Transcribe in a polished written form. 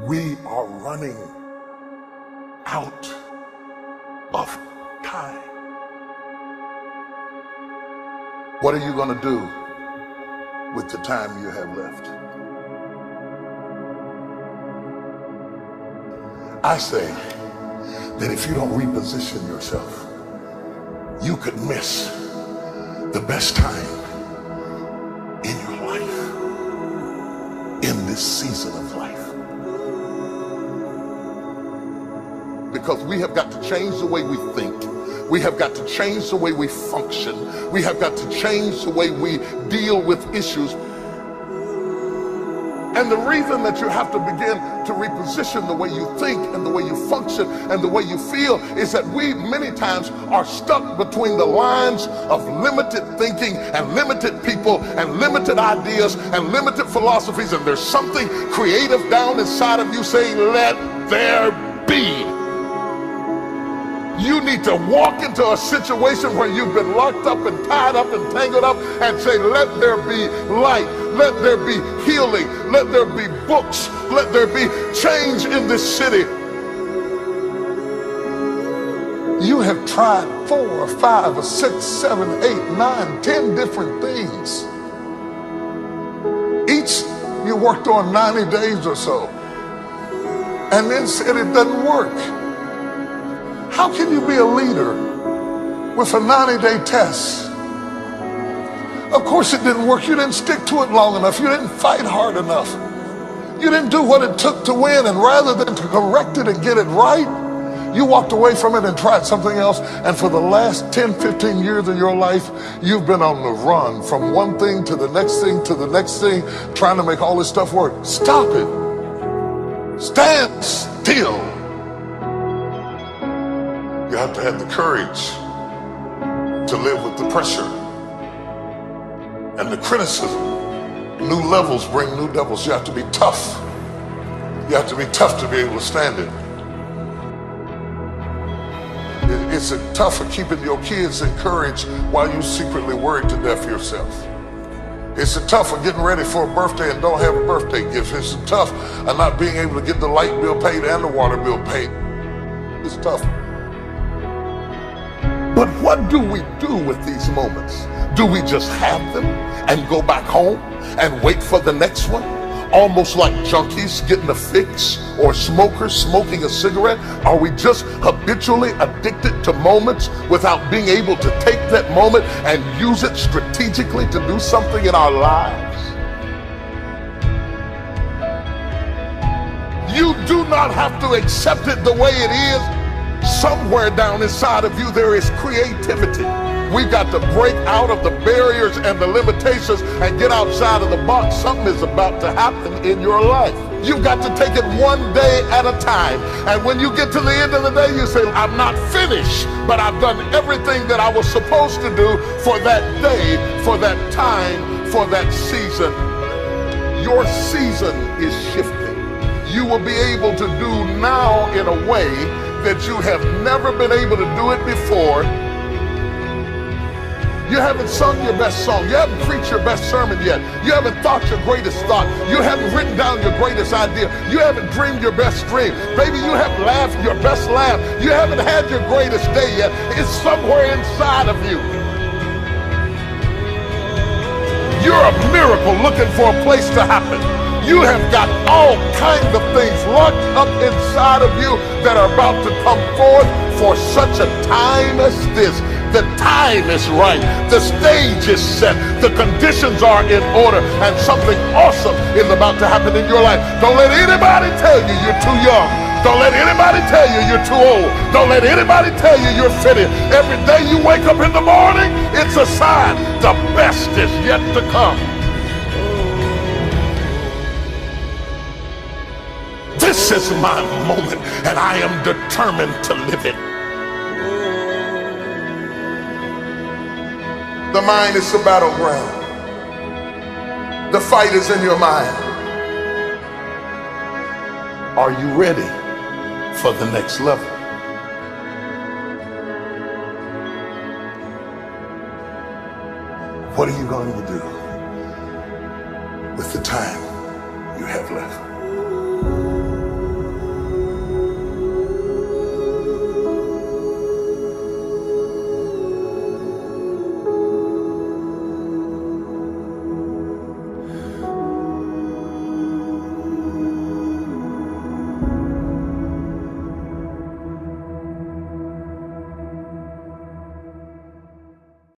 We are running out of time. What are you going to do with the time you have left? I say that if you don't reposition yourself, you could miss the best time in your life, in this season of life. Because we have got to change the way we think. We have got to change the way we function. We have got to change the way we deal with issues. And the reason that you have to begin to reposition the way you think and the way you function and the way you feel is that we many times are stuck between the lines of limited thinking and limited people and limited ideas and limited philosophies, and there's something creative down inside of you saying, let there be. You need to walk into a situation where you've been locked up and tied up and tangled up and say, let there be light, let there be healing, let there be books, let there be change in this city. You have tried 4 or 5 or 6, 7, 8, 9, 10 different things. Each you worked on 90 days or so and then said it doesn't work. How can you be a leader with a 90-day test? Of course it didn't work. You didn't stick to it long enough. You didn't fight hard enough. You didn't do what it took to win, and rather than to correct it and get it right, you walked away from it and tried something else. And for the last 10, 15 years of your life, you've been on the run from one thing to the next thing to the next thing, trying to make all this stuff work. Stop it. Stand still. You have to have the courage to live with the pressure and the criticism. New levels bring new devils. You have to be tough. You have to be tough to be able to stand it. It's tough for keeping your kids encouraged while you secretly worried to death yourself. It's tough for getting ready for a birthday and don't have a birthday gift. It's tough of not being able to get the light bill paid and the water bill paid. It's tough. But what do we do with these moments? Do we just have them and go back home and wait for the next one? Almost like junkies getting a fix or smokers smoking a cigarette? Are we just habitually addicted to moments without being able to take that moment and use it strategically to do something in our lives? You do not have to accept it the way it is. Somewhere down inside of you there is creativity. We've got to break out of the barriers and the limitations and get outside of the box. Something is about to happen in your life. You've got to take it one day at a time. And when you get to the end of the day, you say, I'm not finished, but I've done everything that I was supposed to do for that day, for that time, for that season. Your season is shifting. You will be able to do now in a way that you have never been able to do it before. You haven't sung your best song. You haven't preached your best sermon yet. You haven't thought your greatest thought. You haven't written down your greatest idea. You haven't dreamed your best dream. Baby, you haven't laughed your best laugh. You haven't had your greatest day yet. It's somewhere inside of you. You're a miracle looking for a place to happen. You have got all kinds of things locked up inside of you that are about to come forth for such a time as this. The time is right. The stage is set. The conditions are in order, and something awesome is about to happen in your life. Don't let anybody tell you you're too young. Don't let anybody tell you you're too old. Don't let anybody tell you you're fitted. Every day you wake up in the morning, it's a sign the best is yet to come. This is my moment, and I am determined to live it. The mind is the battleground. The fight is in your mind. Are you ready for the next level? What are you going to do with the time you have left?